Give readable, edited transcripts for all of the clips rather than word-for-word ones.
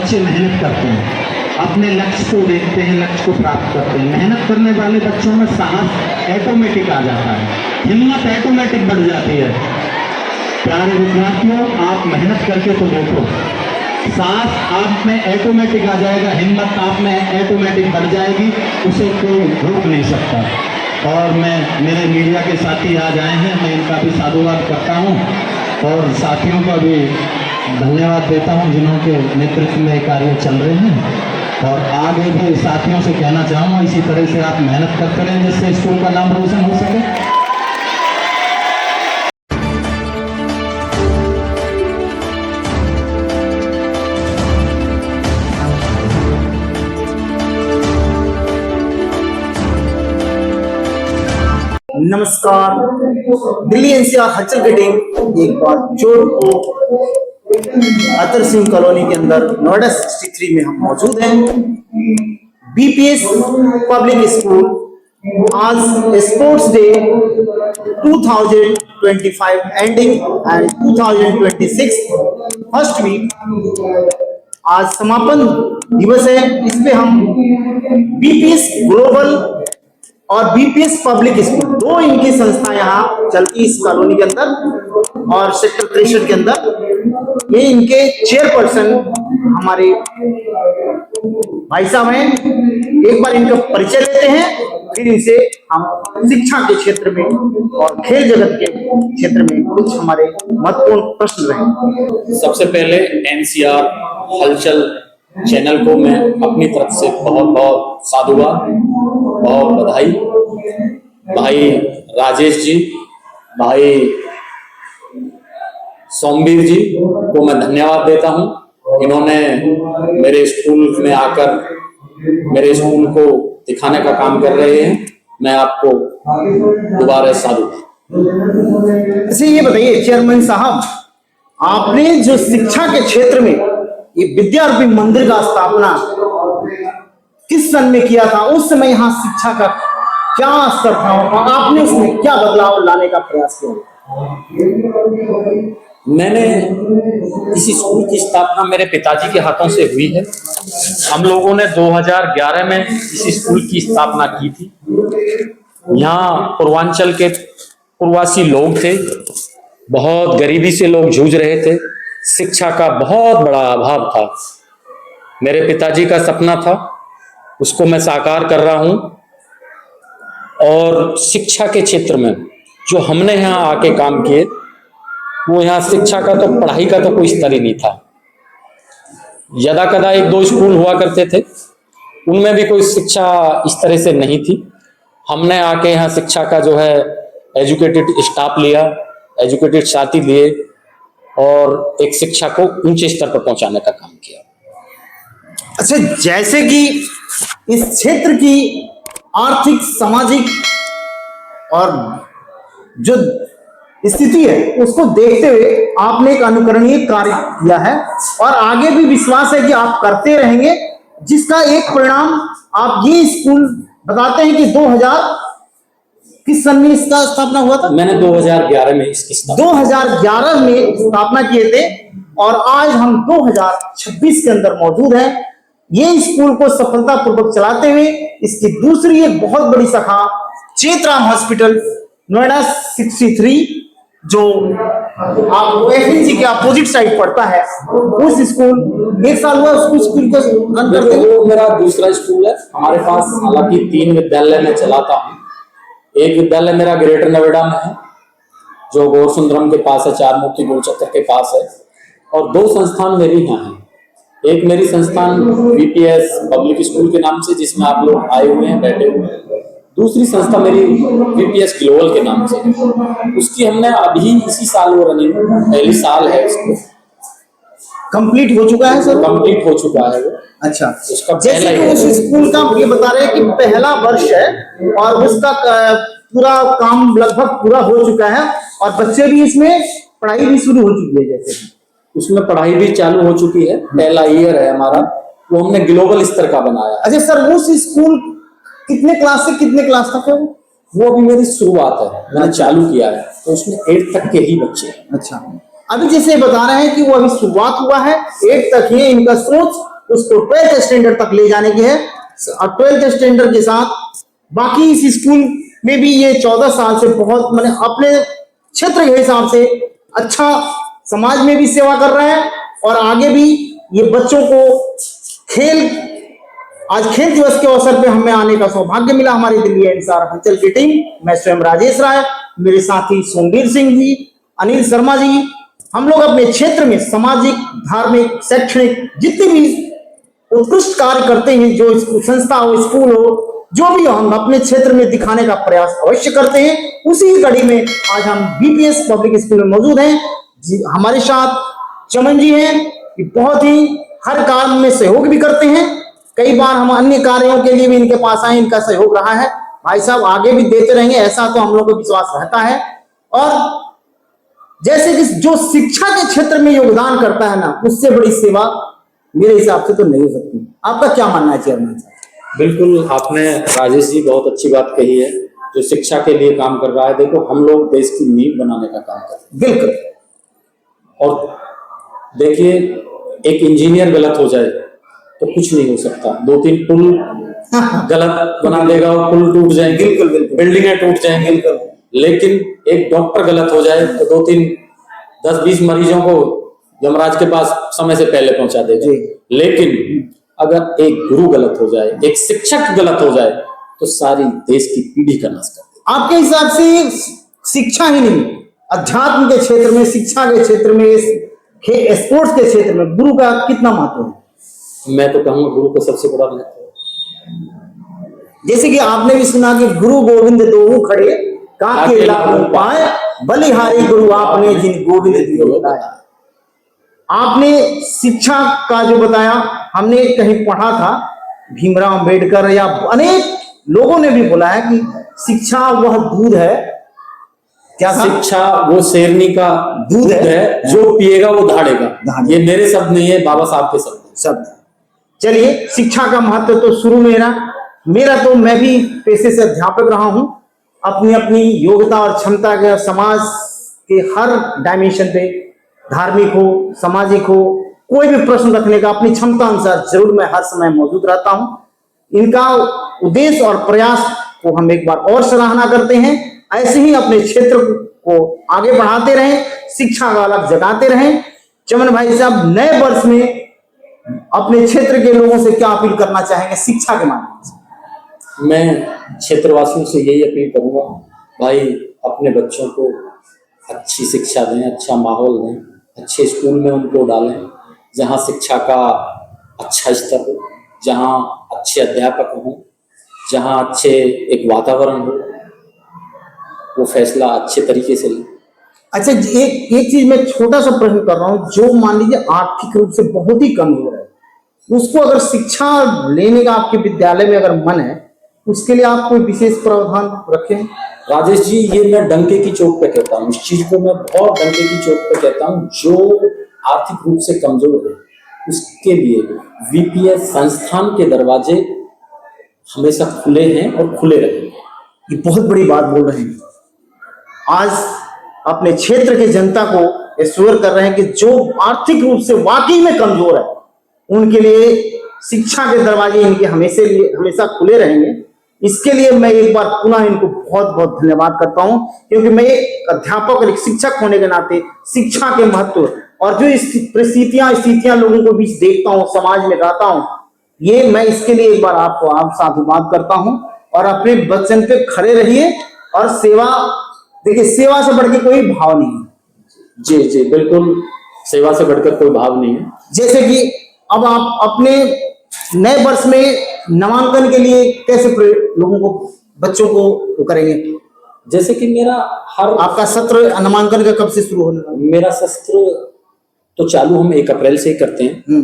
बच्चे मेहनत करते हैं, अपने लक्ष्य को देखते हैं, लक्ष्य को प्राप्त करते हैं। मेहनत करने वाले बच्चों में साहस ऑटोमेटिक आ जाता है, हिम्मत ऑटोमेटिक बढ़ जाती है। प्यारे विद्यार्थियों, आप मेहनत करके तो देखो, साहस आप में ऑटोमेटिक आ जाएगा, हिम्मत आप में ऑटोमेटिक बढ़ जाएगी, उसे कोई रोक नहीं सकता। और मैं, मेरे मीडिया के साथी आज आए हैं, मैं इनका भी साधुवाद करता हूँ और साथियों का भी धन्यवाद देता हूँ जिन्हों के नेतृत्व में कार्य चल रहे हैं। और आगे भी साथियों से कहना चाहूँगा, इसी तरह से आप मेहनत करते रहें जिससे स्कूल का नाम रोशन हो सके। नमस्कार, दिल्ली एनसीआर हलचल की टीम एक बार जोर अतर सिंह कॉलोनी के अंदर नोएडा 63 में हम मौजूद हैं। बीपीएस पब्लिक स्कूल आज sports day 2025 ending and 2026 first week आज समापन दिवस है। इसमें हम बीपीएस ग्लोबल और बीपीएस पब्लिक स्कूल, दो इनकी संस्था यहाँ चलती इस कॉलोनी के अंदर और सेक्टर 63 के अंदर। ये इनके चेयरपर्सन हमारे भाई साहब हैं। एक बार इनका परिचय लेते हैं, फिर इनसे हम शिक्षा के क्षेत्र में और खेल जगत के क्षेत्र में कुछ हमारे महत्वपूर्ण प्रश्न रहेंगे। सबसे पहले एनसीआर हलचल चैनल को मैं अपनी तरफ से बहुत बहुत साधुवाद, बहुत बधाई। भाई राजेश जी, भाई सोमवीर जी को मैं धन्यवाद देता हूं। इन्होंने मेरे स्कूल में आकर मेरे स्कूल को दिखाने का काम कर रहे हैं। मैं आपको दोबारा साधुवाद। अच्छा, ये बताइए चेयरमैन साहब, आपने जो शिक्षा के क्षेत्र में ये विद्यारूपी मंदिर का स्थापना किस सन में किया था? उस समय यहाँ शिक्षा का क्या स्तर था और आपने उसमें क्या बदलाव लाने का प्रयास किया? मैंने इसी स्कूल की स्थापना मेरे पिताजी के हाथों से हुई है। हम लोगों ने 2011 में इसी स्कूल की स्थापना की थी। यहाँ पूर्वांचल के प्रवासी लोग थे, बहुत गरीबी से लोग जूझ रहे थे, शिक्षा का बहुत बड़ा अभाव था। मेरे पिताजी का सपना था, उसको मैं साकार कर रहा हूं। और शिक्षा के क्षेत्र में जो हमने यहाँ आके काम किए, वो यहाँ शिक्षा का तो, पढ़ाई का तो कोई स्तर ही नहीं था। यदा कदा एक दो स्कूल हुआ करते थे, उनमें भी कोई शिक्षा इस तरह से नहीं थी। हमने आके यहाँ शिक्षा का जो है एजुकेटेड स्टाफ लिया, एजुकेटेड साथी लिए और एक शिक्षा को ऊंचे स्तर पर पहुंचाने का काम किया। अच्छा, जैसे कि इस क्षेत्र की आर्थिक, सामाजिक और जो स्थिति है उसको देखते हुए आपने एक अनुकरणीय कार्य किया है और आगे भी विश्वास है कि आप करते रहेंगे, जिसका एक परिणाम आप ये स्कूल बताते हैं कि 2000 किस सन में इसका स्थापना हुआ था? मैंने 2011 में इसकी 2011 में स्थापना किए थे और आज हम 2026 के अंदर मौजूद हैं। ये स्कूल को सफलतापूर्वक चलाते हुए इसकी दूसरी एक बहुत बड़ी शाखा चेतराम हॉस्पिटल नोएडा 63, जो आप एफएनसी के अपोजिट साइड पड़ता है, उस स्कूल 1 साल हुआ उसको स्कूल को रन करते हुए। वो मेरा दूसरा स्कूल है। हमारे पास हालांकि 3 विद्यालय में चलाता हूँ। एक विद्यालय मेरा ग्रेटर नोएडा में है, जो गौर सुंदरम के पास है, चार मूर्ति गोलचक्कर के पास है, और 2 संस्थान मेरी यहाँ हैं। एक मेरी संस्थान बीपीएस पब्लिक स्कूल के नाम से, जिसमें आप लोग आए हुए हैं, बैठे हुए हैं। दूसरी संस्था मेरी बीपीएस ग्लोबल के नाम से, उसकी हमने अभी इसी साल वो रनिंग, पहली साल है उसको कंप्लीट हो चुका है सर? कंप्लीट हो चुका है वो। अच्छा, उसका जैसे कि उस स्कूल का ये बता रहे हैं कि पहला वर्ष है और उसका पूरा काम लगभग पूरा हो चुका है और बच्चे भी इसमें पढ़ाई भी शुरू हो चुकी है। जैसे उसमें पढ़ाई भी चालू हो चुकी है, पहला ईयर है हमारा, वो हमने ग्लोबल स्तर का बनाया। अच्छा सर, उस स्कूल कितने क्लास से कितने क्लास तक है वो अभी मेरी शुरुआत है, मैंने चालू किया है, तो उसमें 8 तक के ही बच्चे हैं। अच्छा, अभी जैसे बता रहे हैं कि वो अभी शुरुआत हुआ है, 8 तक ही इनका सोच उसको 12th स्टैंडर्ड तक ले जाने की है। और 12th स्टैंडर्ड के साथ बाकी इस स्कूल में भी ये 14 साल से बहुत मैंने अपने क्षेत्र के हिसाब से अच्छा समाज में भी सेवा कर रहा है। और आगे भी ये बच्चों को आज खेल दिवस के अवसर पे हमें आने का सौभाग्य मिला। हमारी दिल्ली एनसीआर अंचल की टीम, मैं स्वयं राजेश राय, मेरे साथी सोमवीर सिंह जी, अनिल शर्मा जी, हम लोग अपने क्षेत्र में सामाजिक, धार्मिक, शैक्षणिक जितने भी उत्कृष्ट कार्य करते हैं, जो संस्था हो, स्कूल हो, जो भी हो, हम अपने क्षेत्र में दिखाने का प्रयास अवश्य करते हैं। उसी कड़ी में आज हम बीपीएस पब्लिक स्कूल में मौजूद हैं। हमारे साथ चमन जी हैं, कि बहुत ही हर काम में सहयोग भी करते हैं। कई बार हम अन्य कार्यों के लिए भी इनके पास आए, इनका सहयोग रहा है। भाई साहब आगे भी देते रहेंगे, ऐसा तो हम लोग को विश्वास रहता है। और जैसे कि जो शिक्षा के क्षेत्र में योगदान करता है ना, उससे बड़ी सेवा मेरे हिसाब से तो नहीं हो सकती। आपका क्या मानना है चेयरमैन साहब? बिल्कुल, आपने राजेश जी बहुत अच्छी बात कही है। जो शिक्षा के लिए काम कर रहा है, देखो हम लोग देश की नींव बनाने का काम कर रहे हैं। बिल्कुल। और देखिए, एक इंजीनियर गलत हो जाए तो कुछ नहीं हो सकता, 2-3 पुल गलत बना देगा और पुल टूट जाएंगे, बिल्कुल बिल्कुल, बिल्डिंगें टूट जाएंगी। लेकिन एक डॉक्टर गलत हो जाए तो 2-3 10-20 मरीजों को यमराज के पास समय से पहले पहुंचा देगा। लेकिन अगर एक गुरु गलत हो जाए, एक शिक्षक गलत हो जाए, तो सारी देश की पीढ़ी का नाश कर देगा। आपके हिसाब से शिक्षा ही नहीं, अध्यात्म के क्षेत्र में, शिक्षा के क्षेत्र में, स्पोर्ट्स के क्षेत्र में गुरु का कितना महत्व है? मैं तो कहूंगा गुरु को सबसे बड़ा महत्व है। जैसे कि आपने भी सुना कि गुरु गोविंद दो खड़े, काके लागू पाए, बलिहारी गुरु आपने जिन गोविंद दियो बताया। आपने शिक्षा का जो बताया, हमने कहीं पढ़ा था, भीमराव अंबेडकर या अनेक लोगों ने भी बोला है कि शिक्षा वह दूध है, क्या था? शिक्षा वो शेरनी का दूध है, जो पिएगा वो धाड़ेगा। ये मेरे शब्द नहीं है, बाबा साहब के शब्द। चलिए, शिक्षा का महत्व तो शुरू में मेरा तो मैं भी पेशे से अध्यापक रहा हूं। अपनी अपनी योग्यता और क्षमता के समाज के हर डायमेंशन पे, धार्मिक हो, सामाजिक हो, कोई भी प्रश्न रखने का अपनी क्षमता अनुसार जरूर मैं हर समय मौजूद रहता हूं। इनका उद्देश्य और प्रयास को हम एक बार और सराहना करते हैं। ऐसे ही अपने क्षेत्र को आगे बढ़ाते रहें, शिक्षा का अलग जगाते रहें। चमन भाई साहब, नए वर्ष में अपने क्षेत्र के लोगों से क्या अपील करना चाहेंगे शिक्षा के माध्यम से? मैं क्षेत्रवासियों से यही अपील करूंगा, भाई अपने बच्चों को अच्छी शिक्षा दें, अच्छा माहौल दें, अच्छे स्कूल में उनको डालें, जहां शिक्षा का अच्छा स्तर हो, जहां अच्छे अध्यापक हों, जहां अच्छे एक वातावरण हो, वो फैसला अच्छे तरीके से लें। अच्छा, एक चीज मैं छोटा सा प्रश्न कर रहा हूँ, जो मान लीजिए आर्थिक रूप से बहुत ही कमजोर है, उसको अगर शिक्षा लेने का आपके विद्यालय में अगर मन है, उसके लिए आप कोई विशेष प्रावधान रखें? राजेश जी, ये मैं डंके की चोट पे कहता हूँ, इस चीज को मैं बहुत डंके की चोट पे कहता हूँ। जो आर्थिक रूप से कमजोर है, उसके लिए वीपीएस संस्थान के दरवाजे हमेशा खुले हैं और खुले रहेंगे। ये बहुत बड़ी बात बोल रहे हैं। आज अपने क्षेत्र के जनता को एश्योर कर रहे हैं कि जो आर्थिक रूप से वाकई में कमजोर है, उनके लिए शिक्षा के दरवाजे इनके हमेशा खुले रहेंगे। इसके लिए मैं एक बार पुनः इनको बहुत बहुत धन्यवाद करता हूं, क्योंकि मैं एक अध्यापक और एक शिक्षक होने के नाते शिक्षा के महत्व और जो स्थितियां लोगों को बीच देखता हूं, समाज में रहता हूं, ये मैं इसके लिए एक बार आपको आप साधुवाद करता हूं। और अपने वचन पे खड़े रहिए और सेवा, देखिए सेवा से बढ़ के कोई भाव नहीं है। जी जी बिल्कुल, सेवा से बढ़कर कोई भाव नहीं है। जैसे कि अब आप अपने नए वर्ष में नामांकन के लिए कैसे लोगों को, बच्चों को वो करेंगे? जैसे कि मेरा आपका सत्र नामांकन का कब से शुरू होने वाला? मेरा सत्र तो चालू हम 1 अप्रैल से ही करते हैं,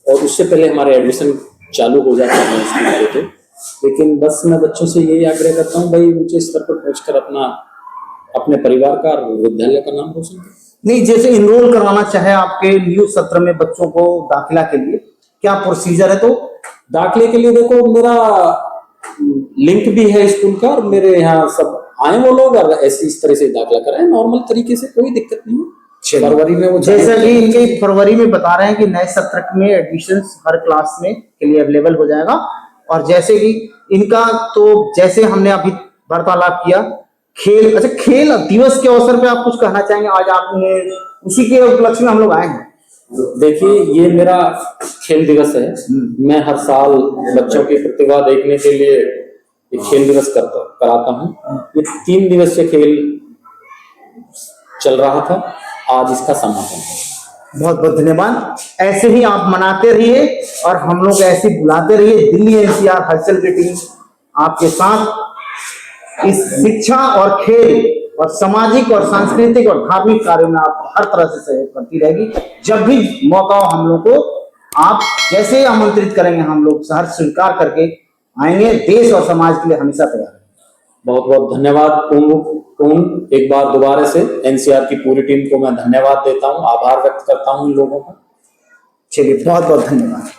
और उससे पहले हमारे एडमिशन चालू हो जाता है स्कूल के। लेकिन बस मैं बच्चों से यही आग्रह करता हूँ, भाई ऊंचे स्तर पर पहुंचकर अपने परिवार का और विद्यालय का नाम रोशन करें। नहीं, जैसे इनरोल करवाना चाहे आपके न्यू सत्र में बच्चों को दाखिला के लिए, क्या प्रोसीजर है? तो दाखिले के लिए देखो, मेरा लिंक भी है स्कूल का, और मेरे यहाँ सब आए वो लोग और ऐसे इस तरह से दाखिला कराएं, नॉर्मल तरीके से, कोई दिक्कत नहीं है। फरवरी में वो जैसा कि इनके फरवरी में बता रहे हैं कि नए सत्र में एडमिशन हर क्लास में के लिए अवेलेबल हो जाएगा। और जैसे कि इनका तो जैसे हमने अभी वार्तालाप किया खेल, अच्छा खेल दिवस के अवसर पे आप कुछ कहना चाहेंगे? आज आपने उसी के उपलक्ष्य में हम लोग आए हैं। देखिए, ये मेरा खेल दिवस है। मैं हर साल बच्चों की प्रतिभा देखने के लिए एक खेल दिवस कराता हूँ। ये 3 दिवसीय खेल चल रहा था, आज इसका समापन है। बहुत बहुत धन्यवाद। ऐसे ही आप मनाते रहिए और हम लोग ऐसे बुलाते रहिए। दिल्ली एनसीआर हलचल की टीम आपके साथ इस शिक्षा और खेल और सामाजिक और सांस्कृतिक और धार्मिक कार्यों में आपको हर तरह से सहयोग करती रहेगी। जब भी मौका हो हम लोग को आप जैसे आमंत्रित करेंगे, हम लोग सहर्ष स्वीकार करके आएंगे। देश और समाज के लिए हमेशा तैयार हैं। बहुत बहुत धन्यवाद पूर्ण। एक बार दोबारा से एनसीआर की पूरी टीम को मैं धन्यवाद देता हूँ, आभार व्यक्त करता हूँ इन लोगों का। चलिए, बहुत बहुत धन्यवाद।